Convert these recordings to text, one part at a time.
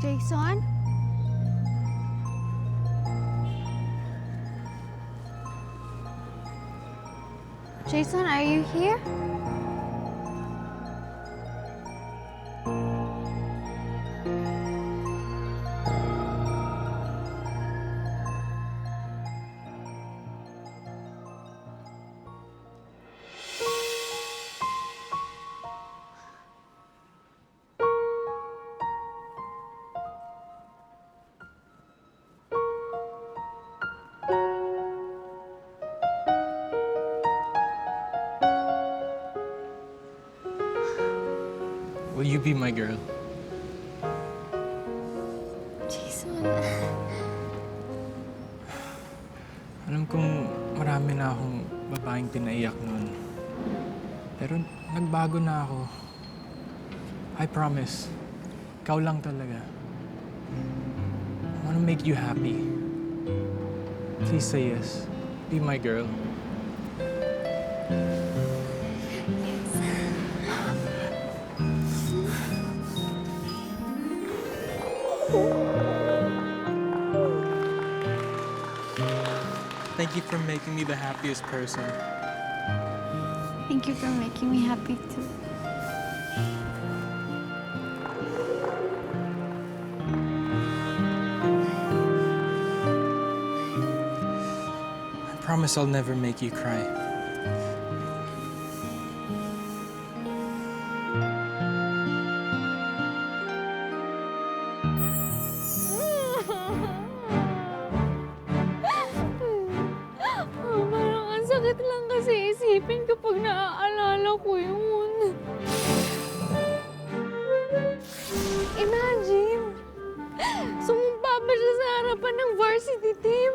Jason? Jason, are you here? Will you be my girl? Jason. Alam kong marami na akong babaeng pinaiyak noon. Pero nagbago na ako. I promise. Ikaw lang talaga. I wanna make you happy. Please say yes. Be my girl. Thank you for making me the happiest person. Thank you for making me happy too. I promise I'll never make you cry. Parang ang sakit lang kasi isipin kapag naaalala ko yun. Imagine! Sumumpa pa siya sa harapan ng varsity team.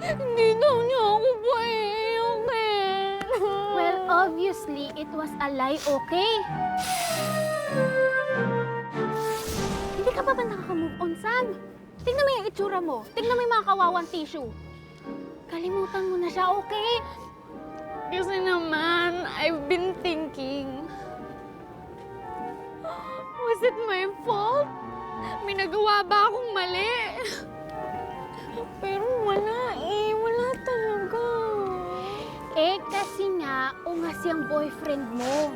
Hindi daw niya ako paiiyakin. Well, obviously, it was a lie, okay? Hindi ka pa ba nakaka-move on, Sam? Tingnan mo yung itsura mo. Tingnan mo yung mga kawawang tissue. Kalimutan mo na siya, okay? Kasi naman, I've been thinking, was it my fault? May nagawa ba akong mali? Pero wala eh, wala talaga. Eh, kasi nga, ungas yung boyfriend mo.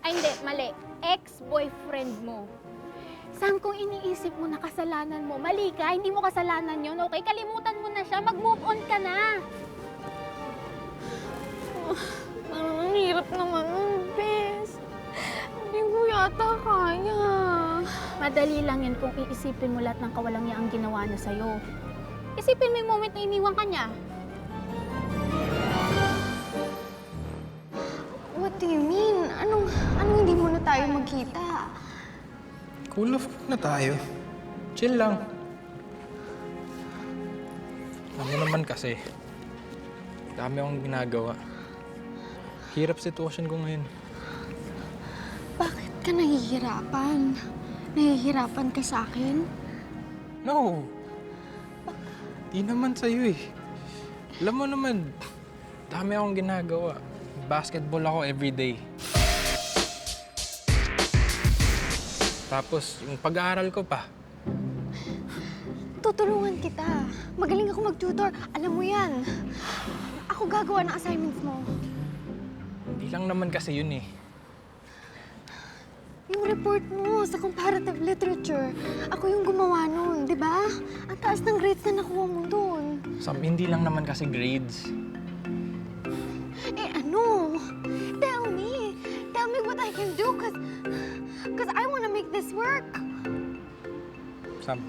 Ay, hindi, mali. Ex-boyfriend mo. Sam, kung iniisip mo na kasalanan mo, mali ka, hindi mo kasalanan yun, okay? Kalimutan mo na siya, mag-move on ka na. Parang ang hirap naman nun, Bes. Hindi ko yata kaya. Madali lang yun kung iisipin mo lahat ng kawalang-yaang ginawa niya sa'yo. Isipin mo yung moment na iniwan ka niya. What do you mean? Anong hindi muna tayo magkita? Cool off na tayo. Chill lang. Alam mo naman kasi, dami akong ginagawa. Hirap sitwasyon ko ngayon. Bakit ka nahihirapan? Nahihirapan ka sa akin? No! Di naman sa'yo eh. Alam mo naman, dami akong ginagawa. Basketball ako everyday. Tapos, yung pag-aaral ko pa. Tutulungan kita. Magaling ako mag-tutor. Alam mo yan. Ako gagawa ng assignments mo. Hindi lang naman kasi yun eh. Yung report mo sa comparative literature, ako yung gumawa nun, di ba? Ang taas ng grades na nakuha mo dun. Hindi lang naman kasi grades. Eh ano? Tell me. Tell me what I can do, cause I wanna make this work. Sam,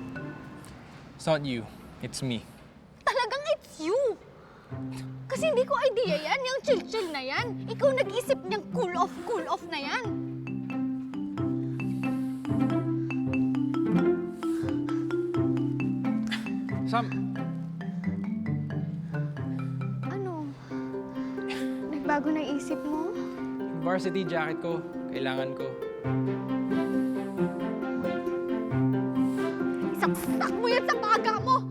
it's not you. It's me. Talagang it's you. Kasi hindi ko idea yan, yung chill-chill na yan. Ikaw nag-isip niyang cool off na yan. Sam! Ano? Nagbago na isip mo? Yung varsity jacket ko, kailangan ko. Isaksak mo yan sa baga mo!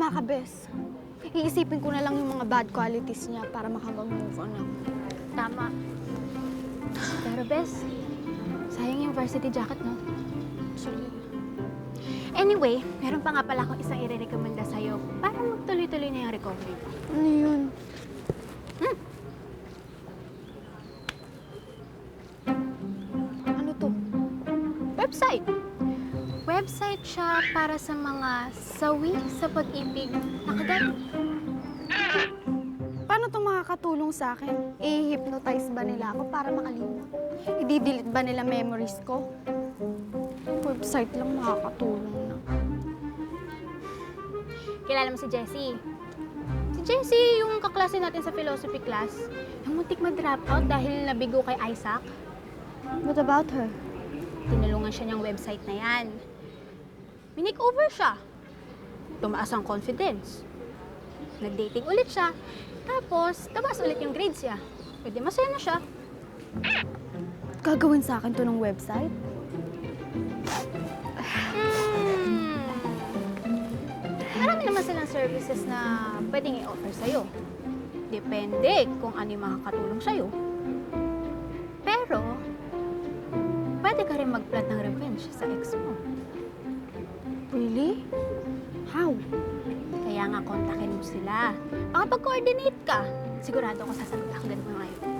Tama ka, Bes. Iisipin ko na lang yung mga bad qualities niya para makapag-move on ako. Tama. Pero Bes, sayang yung varsity jacket, no? Actually, Anyway, meron pa nga pala akong isang i-recommenda sa'yo para magtuloy-tuloy na yung recovery mo. ano yun? Ano to? Website. Website siya para sa mga sawi sa pag-ibig na kagad. Paano to makakatulong sa akin? I-hypnotize ba nila ako para makalimot? I-delete ba nila memories ko? Website lang makakatulong na. Kilala mo si Jessie? Si Jessie, yung kaklase natin sa philosophy class, yung muntik ma-drop out dahil nabigo kay Isaac. What about her? Tinulungan siya niyang website na yan. Minake-over siya. Tumaas ang confidence. Nag-dating ulit siya. Tapos, tumaas ulit yung grades niya. Pwede masaya na siya. Gagawin sa akin to ng website? Marami naman silang services na pwedeng i-offer sa'yo. Depende kung ano yung makakatulong sa'yo. Pero, pwede ka rin mag-plan ng revenge sa ex mo. Really? How? Kaya nga, kontakin mo sila. Makapag-coordinate ka. Sigurado ako sasagot ako ganun mo ngayon.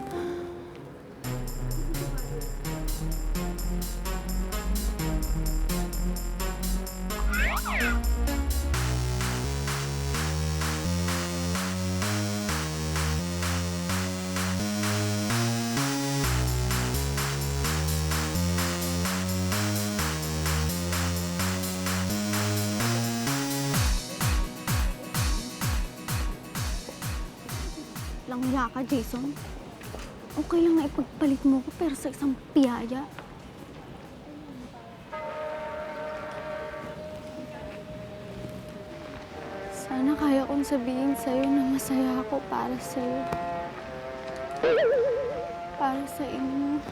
Langya ka, Jason. Okay lang na ipagpalit mo ko pero sa isang piyaya. Sana kaya kong sabihin sa'yo na masaya ako para sa'yo. Para sa inyo.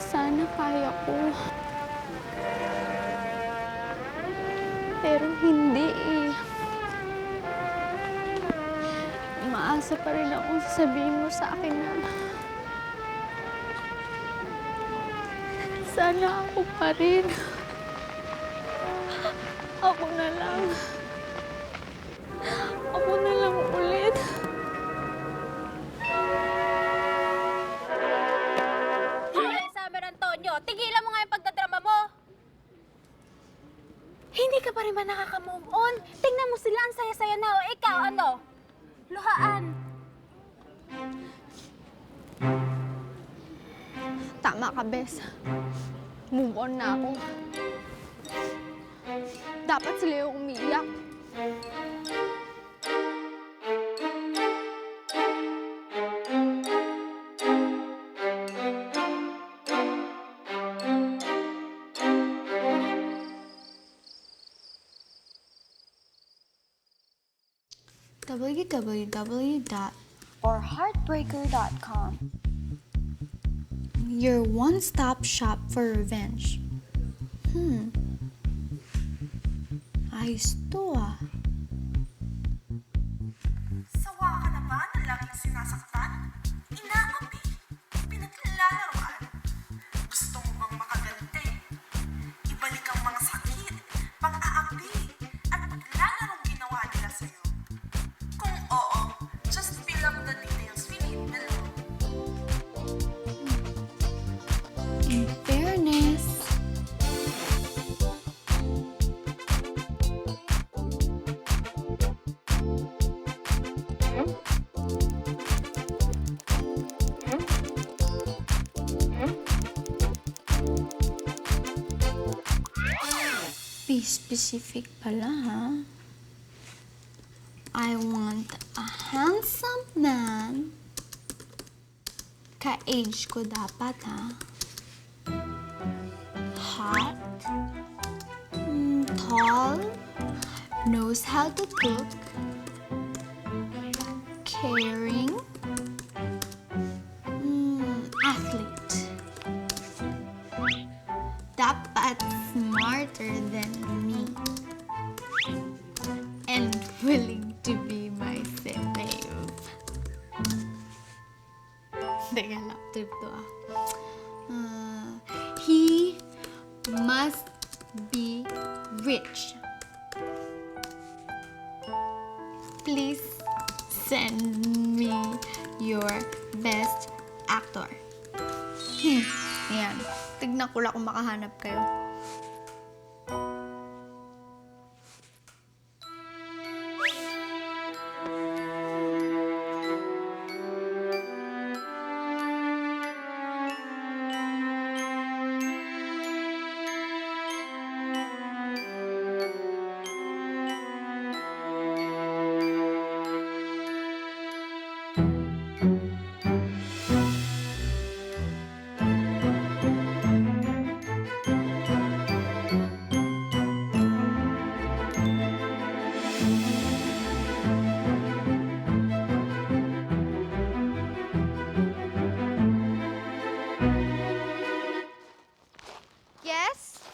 Sana kaya ko. Pero hindi eh. Umaasa pa rin akong sasabihin mo sa akin na sana ako pa rin. Ako na lang. Ako na lang ulit. Hey, Summer Antonio, tigilan mo nga yung pagdadrama mo! Hindi ka pa rin ba nakaka-move on? Tingnan mo sila, ang saya-saya na. O ikaw, ano? Luhaan. Tama ka, Bes. Move on na ako. Dapat sila yung umiiyak. www.orheartbreaker.com. Your one-stop shop for revenge. Ayos to ah. Sawa ka na ba na laging sinasaktan? Inaapi? Pinaglalaroan? Gusto mo bang makaganti? Ibalik ang mga sakit, pang-aapi, at paglalarong ginawa nila sa'yo? Kung oo, just fill up the details we need below. In fairness, be specific pala ha. I want a handsome man. Ka-age ko dapat ha. Hot, tall, knows how to cook, caring, athlete. Dapat smarter than me. willing to be my slave. Teka, lap trip to ah. He must be rich. Please send me your best actor. Ayan. Tignan ko lang kung makahanap kayo. Yes?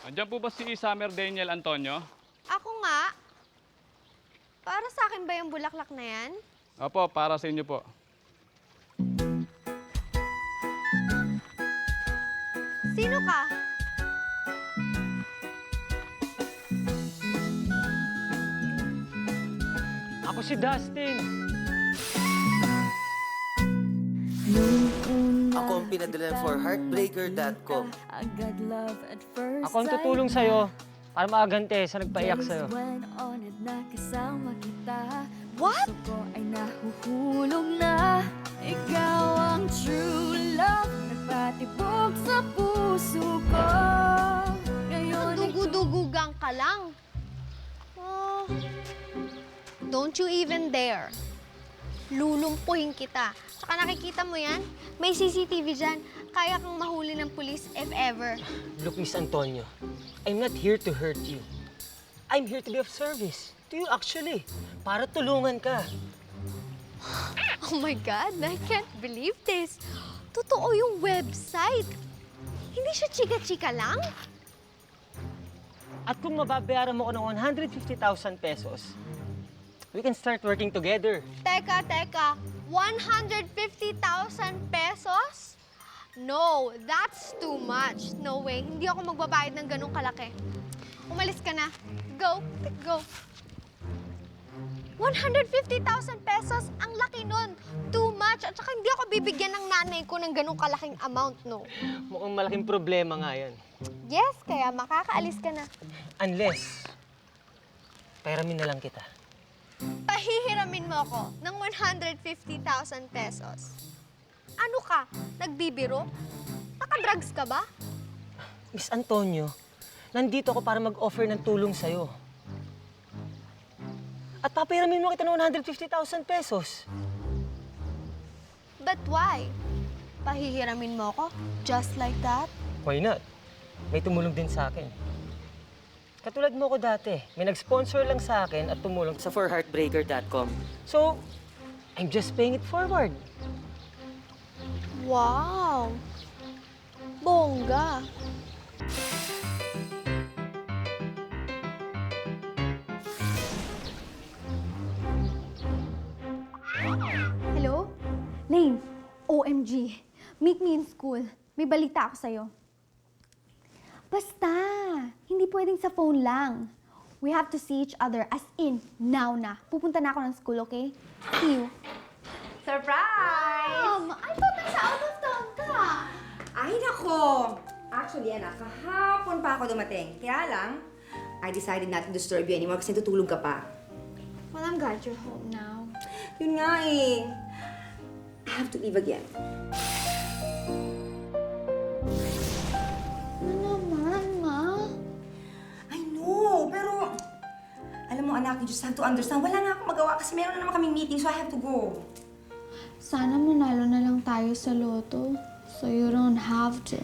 Andiyan po ba si Summer Daniel Antonio? Ako nga. Para sa akin ba yung bulaklak na yan? Opo, para sa inyo po. Sino ka? Ako si Dustin. Ako ang pinadala for heartbreaker.com. Ako ang tutulong sa'yo para maagante sa nagpaiyak sa'yo. What? Ay nahuhulog na. Ikaw ang true love. Nagpatibok sa puso ko. Ngayon Dugu-dugugang ka lang. Oh, don't you even dare. Lulumpuhin kita. Saka nakikita mo yan? May CCTV dyan. Kaya kang mahuli ng pulis if ever. Look, Miss Antonio, I'm not here to hurt you. I'm here to be of service to you actually, para tulungan ka. Oh my God, I can't believe this. Totoo yung website. Hindi siya chika-chika lang? At kung mababayaran mo ko ng 150,000 pesos, we can start working together. Teka. 150,000 pesos? No, that's too much. No way, hindi ako magbabayad ng ganong kalaki. Umalis ka na. Go. 150,000 pesos? Ang laki nun. Too much. At saka hindi ako bibigyan ng nanay ko ng ganong kalaking amount, no? Mukhang malaking problema nga yan. Yes, kaya makakaalis ka na. Unless, pairamin na lang kita. Pahihiramin mo ako ng 150,000 pesos. Ano ka? Nagbibiro? Nakadrugs ka ba? Miss Antonio, nandito ako para mag-offer ng tulong sa'yo. At papairamin mo kita ng 150,000 pesos. But why? Pahihiramin mo ako? Just like that? Why not? May tumulong din sa akin. Katulad mo ko dati, may nag-sponsor lang sa akin at tumulong sa forheartbreaker.com. So, I'm just paying it forward. Wow! Bongga! Hello? Lane, OMG. Meet me in school. May balita ako sa'yo. Basta, hindi pwedeng sa phone lang. We have to see each other as in now na. Pupunta na ako ng school, okay? See you. Surprise! I thought nasa out of town ka. Ay, nako! Actually, anak, kahapon pa ako dumating. Kaya lang, I decided not to disturb you anymore kasi tutulog ka pa. Well, I'm glad you're home now. Yun nga eh. I have to leave again. Ano naman, Ma? I know, pero... Alam mo, anak, you just have to understand. Wala nga akong magawa kasi meron na naman kaming meeting, so I have to go. Sana manalo na lang tayo sa loto. So you don't have to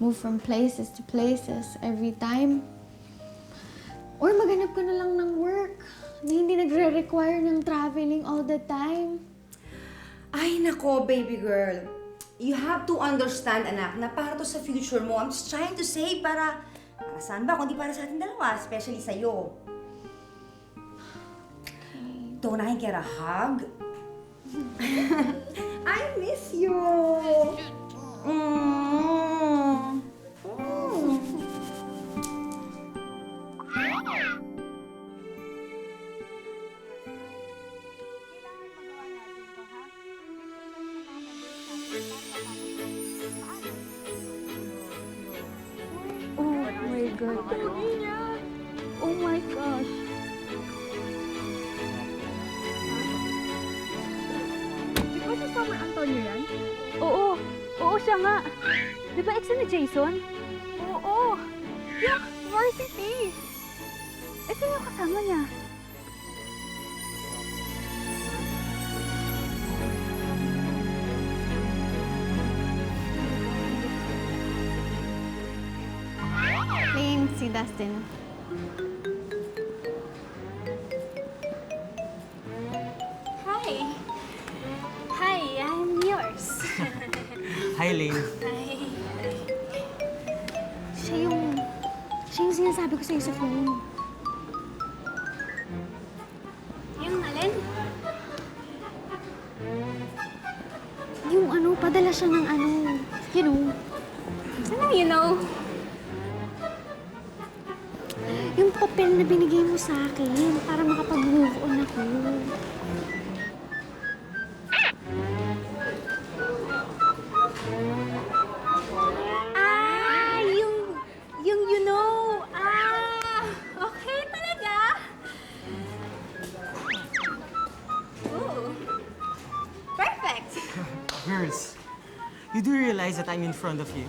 move from places to places every time. Or maghanap ka na lang ng work na hindi nagre-require ng traveling all the time. Ay, nako, baby girl. You have to understand, anak, na para to sa future mo. I'm just trying to save para saan ba? Kundi para sa ating dalawa, especially sa'yo. Don't I get a hug? I miss you. Mm. Mm. Oh my God. Oh my gosh. Di ba si Summer Antonio yan? Oo. Oo, siya nga. Di ba ex ni Jason? Oo! Yung varsity! Eh, sino yung kasama niya? Lane, si Dustin. Hi. Hi, I'm yours. Hi, Lane. Siya yung sinasabi ko sa'yo sa phone. Yung alin? Yung padala siya ng you know. Ano, you know? Yung papel na binigay mo sa akin para makapag-move on ako. Ah, yung you know. Ah, okay talaga. Ooh. Perfect. Girls, you do realize that I'm in front of you?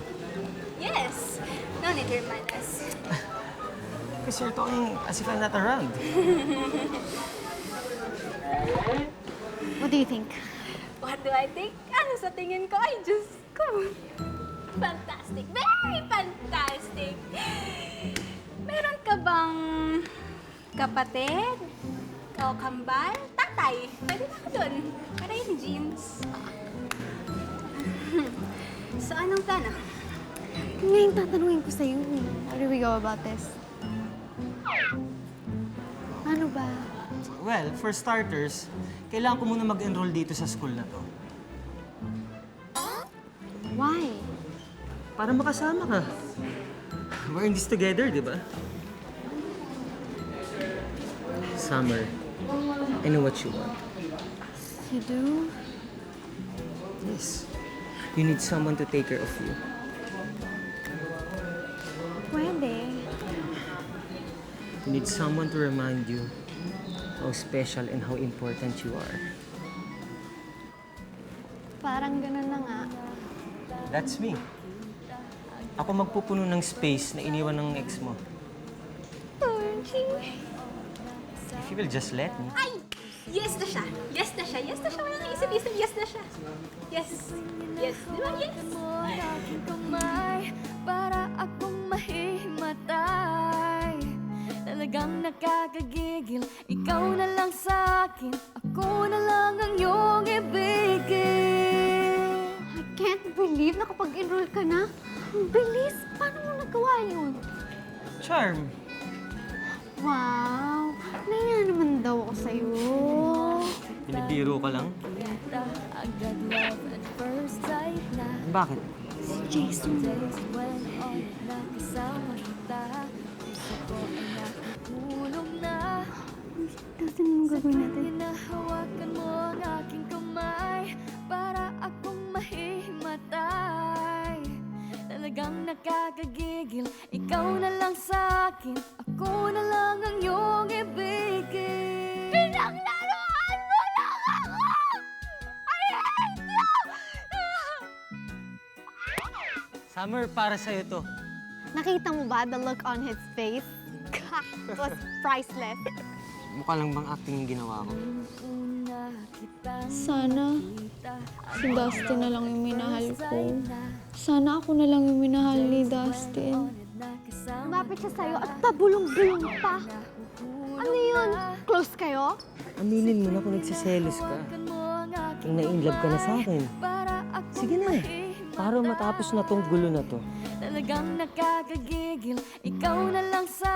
Yes. No need to remind us. Because you're talking as if I'm not around. What do you think? What do I think? Ano sa tingin ko? Ay, Diyos ko. Fantastic. Very fantastic. Meron ka bang kapatid? O kambal? Tatay? Pwede na ako dun. Para yung jeans. So, anong plano? Ngayon tatanungin ko sa'yo. How do we go about this? Ano ba? Well, for starters, kailangan ko muna mag-enroll dito sa school na to. Why? Para makasama ka. We're in this together, di ba? Summer, I know what you want. You do? Yes. You need someone to take care of you. Pwede. You need someone to remind you how special and how important you are. Parang ganun na nga. That's me. Ako magpupuno ng space na iniwan ng ex mo. If you will just let me. Ay! Yes na siya! Yes na siya! Yes na siya! Walang isip-isip! Yes na siya! Yes! Yes! Di ba? Yes! Aking kamay para akong mahimatay. Talagang nakakagigil, ikaw na lang sa'kin, ako na lang ang iyong ibigin. I can't believe nakapag-enroll ka na. Ang bilis! Paano mo nagawa yun? Charm. Wow! Naiya naman daw ako sa'yo. Binibiro ka lang? Agad love at first sight na. Bakit? Si Jason. When all nakasama kita, puso ko ay nakatulong na. Dustin, anong gagawin natin? Hinahawakan mo ang aking kamay para akong mahimatay. Talagang nakakagigil, ikaw na lang sa'kin, ako na lang ang iyong ibigin. Pinaglaruan mo lang ako! I hate you! Summer, para sa'yo to. Nakita mo ba the look on his face? It was priceless. Mukha lang bang acting yung ginawa ko? Sana si Dustin na lang yung minahal ko. Sana ako na lang yung minahal ni Dustin. Lumapit siya sa'yo at pabulong-bulong pa. Ano yun? Close kayo? Aminin mo na kung nagsiselos ka. Kung na-inlove ka na sa akin. Sige na, para matapos na tong gulo na to. Talagang nakakagigil, ikaw na lang sa